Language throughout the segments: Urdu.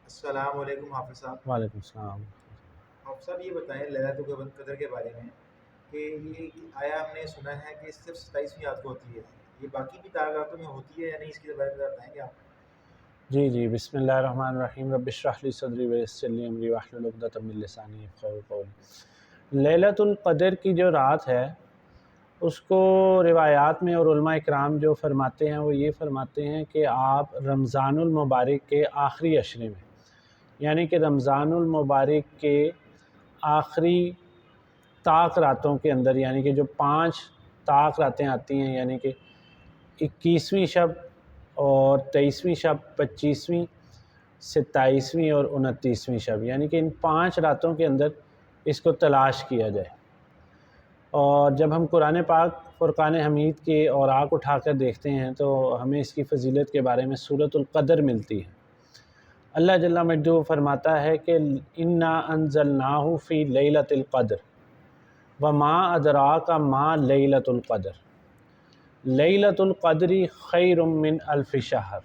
السلام علیکم حافظ صاحب۔ وعلیکم السلام۔ حافظ صاحب یہ بتائیں ليلۃ القدر کے بارے میں کہ یہ آیا ہم نے سنا ہے کہ صرف 27ویں رات کو ہوتی ہے، یہ باقی بھی راتوں میں ہوتی ہے یا نہیں، اس کے بارے میں بتائیں گے آپ؟ جی بسم اللہ الرحمن الرحیم، رب اشرح لی صدری ویسر لی امری واحلل عقدۃ من لسانی یفقہوا قولی۔ لیلۃ القدر کی جو رات ہے اس کو روایات میں اور علماء اکرام جو فرماتے ہیں وہ یہ فرماتے ہیں کہ آپ رمضان المبارک کے آخری عشرے میں، یعنی کہ رمضان المبارک کے آخری طاق راتوں کے اندر، یعنی کہ جو 5 طاق راتیں آتی ہیں، یعنی کہ 21ویں شب اور 23ویں شب، 25ویں، 27ویں اور 29ویں شب، یعنی کہ ان 5 راتوں کے اندر اس کو تلاش کیا جائے۔ اور جب ہم قرآن پاک فرقان حمید کے اوراق اٹھا کر دیکھتے ہیں تو ہمیں اس کی فضیلت کے بارے میں سورۃ القدر ملتی ہے۔ اللہ جل مجدہ فرماتا ہے کہ انا انزلناہ فی لیلۃ القدر وما ادراک ما لیلۃ القدر لیلۃ القدر خیر من الف شہر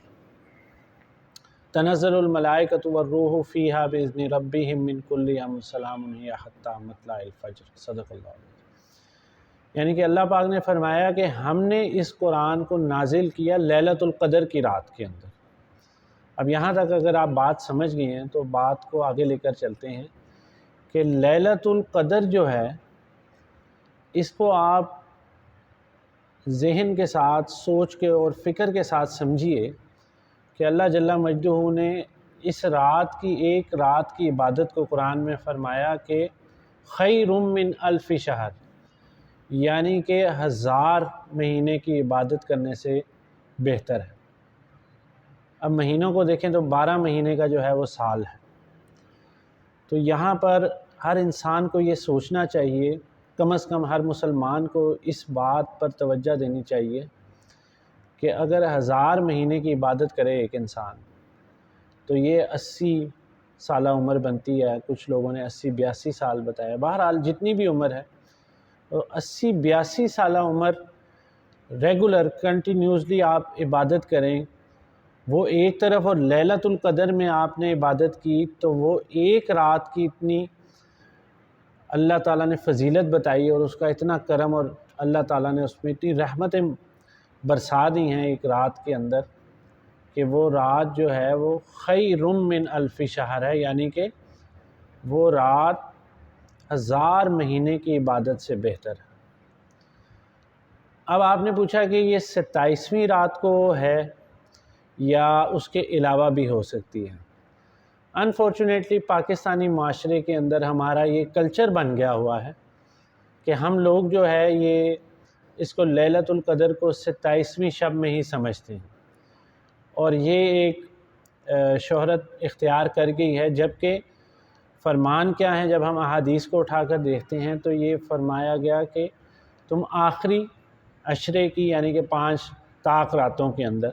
تنزل الملائکۃ والروح فیہا باذن ربہم من کل امر سلام ہی حتی مطلع الفجر۔ صدق اللہ علیہ۔ یعنی کہ اللہ پاک نے فرمایا کہ ہم نے اس قرآن کو نازل کیا لیلۃ القدر کی رات کے اندر۔ اب یہاں تک اگر آپ بات سمجھ گئے ہیں تو بات کو آگے لے کر چلتے ہیں کہ لیلۃ القدر جو ہے اس کو آپ ذہن کے ساتھ سوچ کے اور فکر کے ساتھ سمجھیے کہ اللہ جل مجدہ نے اس رات کی، ایک رات کی عبادت کو قرآن میں فرمایا کہ خیر من الف شہر، یعنی کہ 1000 مہینے کی عبادت کرنے سے بہتر ہے۔ اب مہینوں کو دیکھیں تو 12 مہینے کا جو ہے وہ سال ہے۔ تو یہاں پر ہر انسان کو یہ سوچنا چاہیے، کم از کم ہر مسلمان کو اس بات پر توجہ دینی چاہیے کہ اگر 1000 مہینے کی عبادت کرے ایک انسان تو یہ 80 سالہ عمر بنتی ہے۔ کچھ لوگوں نے 80-82 سال بتایا، بہرحال جتنی بھی عمر ہے، 80-82 سالہ عمر ریگولر کنٹینیوسلی آپ عبادت کریں، وہ ایک طرف، اور لیلۃ القدر میں آپ نے عبادت کی تو وہ ایک رات کی اتنی اللہ تعالیٰ نے فضیلت بتائی اور اس کا اتنا کرم، اور اللہ تعالیٰ نے اس میں اتنی رحمتیں برسا دی ہیں ایک رات کے اندر کہ وہ رات جو ہے وہ خیر من الف شہر ہے، یعنی کہ وہ رات 1000 مہینے کی عبادت سے بہتر ہے۔ اب آپ نے پوچھا کہ یہ 27ویں رات کو ہے یا اس کے علاوہ بھی ہو سکتی ہے۔ انفارچونیٹلی پاکستانی معاشرے کے اندر ہمارا یہ کلچر بن گیا ہوا ہے کہ ہم لوگ جو ہے یہ اس کو لیلۃ القدر کو 27ویں شب میں ہی سمجھتے ہیں، اور یہ ایک شہرت اختیار کر گئی ہے، جبکہ فرمان کیا ہے جب ہم احادیث کو اٹھا کر دیکھتے ہیں تو یہ فرمایا گیا کہ تم آخری عشرے کی، یعنی کہ 5 طاق راتوں کے اندر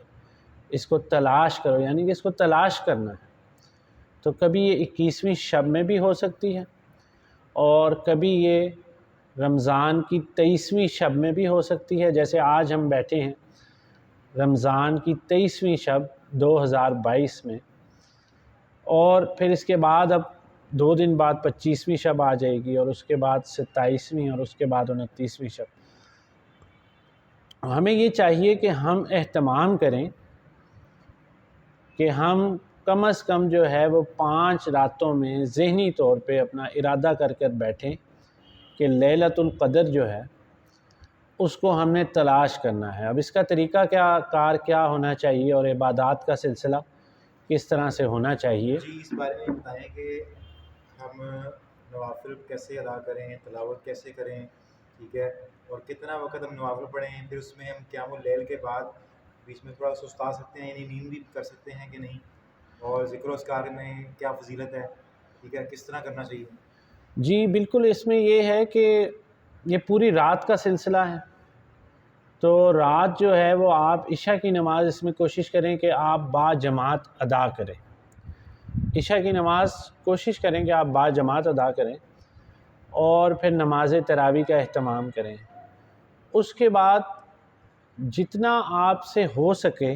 اس کو تلاش کرو، یعنی کہ اس کو تلاش کرنا ہے۔ تو کبھی یہ 21ویں شب میں بھی ہو سکتی ہے اور کبھی یہ رمضان کی 23ویں شب میں بھی ہو سکتی ہے، جیسے آج ہم بیٹھے ہیں رمضان کی 23ویں شب 2022 میں، اور پھر اس کے بعد اب 2 دن بعد 25ویں شب آ جائے گی، اور اس کے بعد 27ویں، اور اس کے بعد 29ویں شب۔ ہمیں یہ چاہیے کہ ہم اہتمام کریں کہ ہم کم از کم جو ہے وہ 5 راتوں میں ذہنی طور پہ اپنا ارادہ کر کر بیٹھیں کہ لیلۃ القدر جو ہے اس کو ہم نے تلاش کرنا ہے۔ اب اس کا طریقہ کیا ہونا چاہیے اور عبادات کا سلسلہ کس طرح سے ہونا چاہیے؟ جی اس بارے میں بتائیں کہ ہم نوافل کیسے ادا کریں، تلاوت کیسے کریں، ٹھیک ہے، اور کتنا وقت ہم نوافل پڑھیں، پھر اس میں ہم قیام اللیل کے بعد بیچ میں تھوڑا سستا سکتے ہیں، یعنی نیند بھی کر سکتے ہیں کہ نہیں، اور ذکر و اذکار میں کیا فضیلت ہے، ٹھیک ہے، کس طرح کرنا چاہیے؟ جی بالکل، اس میں یہ ہے کہ یہ پوری رات کا سلسلہ ہے، تو رات جو ہے وہ آپ عشاء کی نماز اس میں کوشش کریں کہ آپ با جماعت ادا کریں۔ عشاء کی نماز کوشش کریں کہ آپ با جماعت ادا کریں، اور پھر نماز تراویح کا اہتمام کریں۔ اس کے بعد جتنا آپ سے ہو سکے،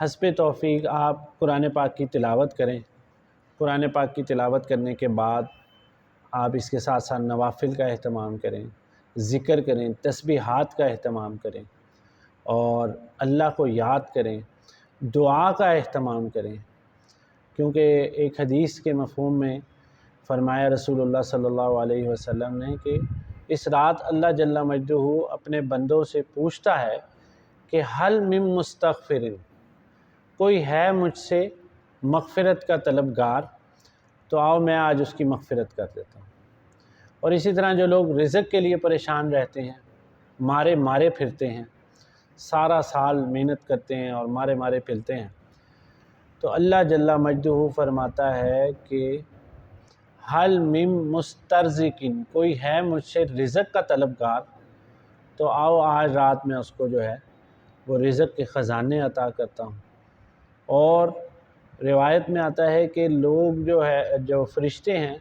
حسب توفیق آپ قرآن پاک کی تلاوت کریں۔ قرآن پاک کی تلاوت کرنے کے بعد آپ اس کے ساتھ ساتھ نوافل کا اہتمام کریں، ذکر کریں، تسبیحات کا اہتمام کریں اور اللہ کو یاد کریں، دعا کا اہتمام کریں، کیونکہ ایک حدیث کے مفہوم میں فرمایا رسول اللہ صلی اللہ علیہ وسلم نے کہ اس رات اللہ جل مجدہ اپنے بندوں سے پوچھتا ہے کہ حل من مستغفر، کوئی ہے مجھ سے مغفرت کا طلبگار، تو آؤ میں آج اس کی مغفرت کر دیتا ہوں۔ اور اسی طرح جو لوگ رزق کے لیے پریشان رہتے ہیں، مارے پھرتے ہیں، سارا سال محنت کرتے ہیں اور مارے پھرتے ہیں، تو اللہ جل مجدہ فرماتا ہے کہ حل من مسترزقن، کوئی ہے مجھ سے رزق کا طلبگار، تو آؤ آج رات میں اس کو جو ہے وہ رزق کے خزانے عطا کرتا ہوں۔ اور روایت میں آتا ہے کہ لوگ جو فرشتے ہیں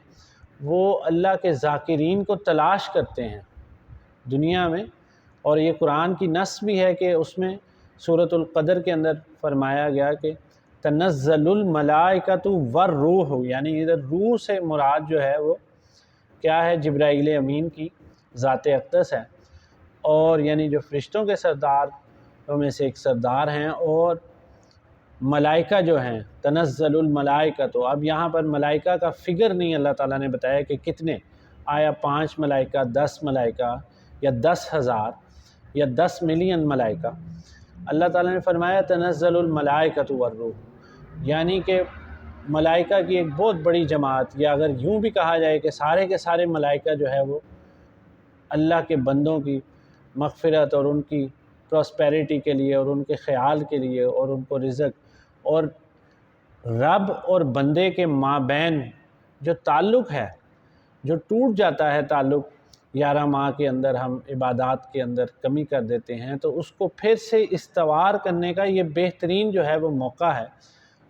وہ اللہ کے ذاکرین کو تلاش کرتے ہیں دنیا میں، اور یہ قرآن کی نص بھی ہے کہ اس میں سورۃ القدر کے اندر فرمایا گیا کہ تنزل الملائکۃ والروح، یعنی ادھر روح سے مراد جو ہے وہ کیا ہے، جبرائیل امین کی ذات اقدس ہے، اور یعنی جو فرشتوں کے سرداروں میں سے ایک سردار ہیں، اور ملائکہ جو ہیں تنزل الملائکہ، تو اب یہاں پر ملائکہ کا فگر نہیں اللہ تعالیٰ نے بتایا کہ کتنے، آیا 5 ملائکہ، 10 ملائکہ یا 10,000 یا 10 ملین ملائکہ؟ اللہ تعالیٰ نے فرمایا تنزل الملائکۃ والروح، یعنی کہ ملائکہ کی ایک بہت بڑی جماعت، یا اگر یوں بھی کہا جائے کہ سارے کے سارے ملائکہ جو ہے وہ اللہ کے بندوں کی مغفرت اور ان کی پراسپیرٹی کے لیے اور ان کے خیال کے لیے اور ان کو رزق اور رب اور بندے کے مابین جو تعلق ہے، جو ٹوٹ جاتا ہے تعلق 11 ماہ کے اندر، ہم عبادات کے اندر کمی کر دیتے ہیں، تو اس کو پھر سے استوار کرنے کا یہ بہترین جو ہے وہ موقع ہے۔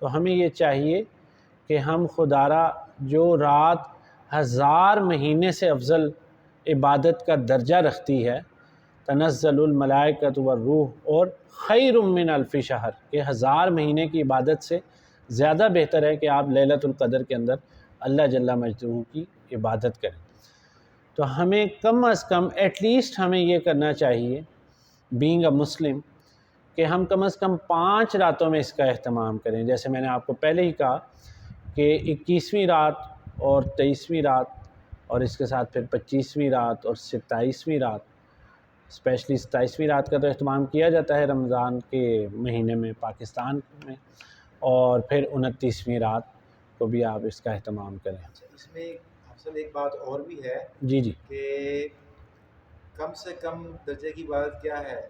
تو ہمیں یہ چاہیے کہ ہم خدارا جو رات 1000 مہینے سے افضل عبادت کا درجہ رکھتی ہے، تنزل الملائکۃ والروح، اور خیر من الف شہر، کہ 1000 مہینے کی عبادت سے زیادہ بہتر ہے کہ آپ لیلۃ القدر کے اندر اللہ جل مجدہ کی عبادت کریں۔ تو ہمیں کم از کم ایٹ لیسٹ ہمیں یہ کرنا چاہیے بینگ اے مسلم کہ ہم کم از کم 5 راتوں میں اس کا اہتمام کریں۔ جیسے میں نے آپ کو پہلے ہی کہا کہ 21ویں رات اور 23ویں رات، اور اس کے ساتھ پھر 25ویں رات اور 27ویں رات، اسپیشلی 27ویں رات کا تو اہتمام کیا جاتا ہے رمضان کے مہینے میں پاکستان میں، اور پھر 29ویں رات کو بھی آپ اس کا اہتمام کریں۔ اچھا، اس میں اصل ایک بات اور بھی ہے جی کہ کم سے کم درجے کی بات کیا ہے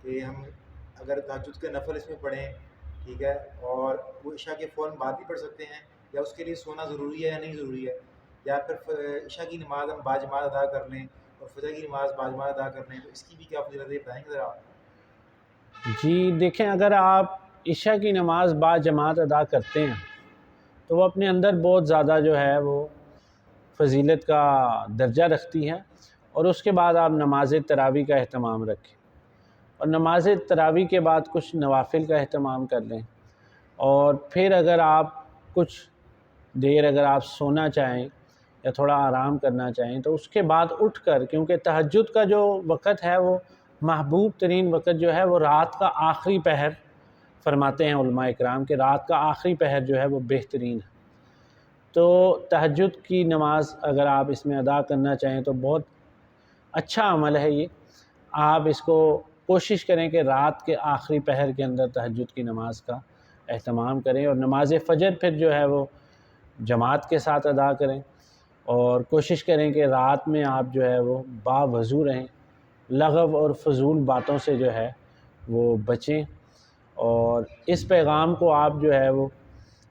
کہ ہم اگر تہجد کے نفل اس میں پڑھیں، ٹھیک ہے، اور وہ عشاء کے فوراً بعد بھی پڑھ سکتے ہیں، یا اس کے لیے سونا ضروری ہے یا نہیں ضروری ہے، یا پھر عشاء کی نماز ہم باجماعت ادا کر لیں اور فجر کی نماز باجماعت ادا کر لیں، تو اس کی بھی کیا فضیلت ہے بتائیں گے ذرا آپ؟ جی دیکھیں، اگر آپ عشاء کی نماز باجماعت ادا کرتے ہیں تو وہ اپنے اندر بہت زیادہ جو ہے وہ فضیلت کا درجہ رکھتی ہے، اور اس کے بعد آپ نماز تراویح کا اہتمام رکھیں، اور نماز تراویح کے بعد کچھ نوافل کا اہتمام کر لیں، اور پھر اگر آپ کچھ دیر اگر آپ سونا چاہیں یا تھوڑا آرام کرنا چاہیں تو اس کے بعد اٹھ کر، کیونکہ تہجد کا جو وقت ہے وہ محبوب ترین وقت جو ہے وہ رات کا آخری پہر، فرماتے ہیں علماء اکرام کہ رات کا آخری پہر جو ہے وہ بہترین ہے۔ تو تہجد کی نماز اگر آپ اس میں ادا کرنا چاہیں تو بہت اچھا عمل ہے یہ، آپ اس کو کوشش کریں کہ رات کے آخری پہر کے اندر تہجد کی نماز کا اہتمام کریں، اور نماز فجر پھر جو ہے وہ جماعت کے ساتھ ادا کریں، اور کوشش کریں کہ رات میں آپ جو ہے وہ باوضو رہیں، لغو اور فضول باتوں سے جو ہے وہ بچیں، اور اس پیغام کو آپ جو ہے وہ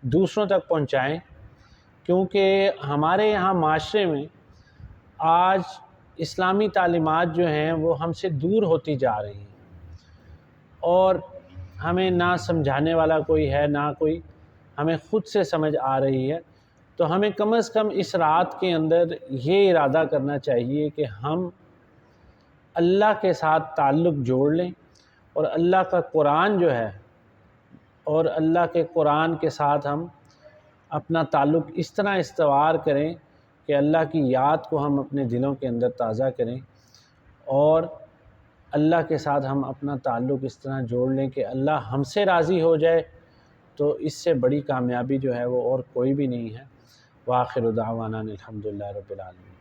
دوسروں تک پہنچائیں، کیونکہ ہمارے یہاں معاشرے میں آج اسلامی تعلیمات جو ہیں وہ ہم سے دور ہوتی جا رہی ہیں، اور ہمیں نہ سمجھانے والا کوئی ہے، نہ کوئی ہمیں خود سے سمجھ آ رہی ہے۔ تو ہمیں کم از کم اس رات کے اندر یہ ارادہ کرنا چاہیے کہ ہم اللہ کے ساتھ تعلق جوڑ لیں، اور اللہ کا قرآن جو ہے اور اللہ کے قرآن کے ساتھ ہم اپنا تعلق اس طرح استوار کریں کہ اللہ کی یاد کو ہم اپنے دلوں کے اندر تازہ کریں، اور اللہ کے ساتھ ہم اپنا تعلق اس طرح جوڑ لیں کہ اللہ ہم سے راضی ہو جائے، تو اس سے بڑی کامیابی جو ہے وہ اور کوئی بھی نہیں ہے۔ وآخر دعوانا الحمدللہ رب العالمین۔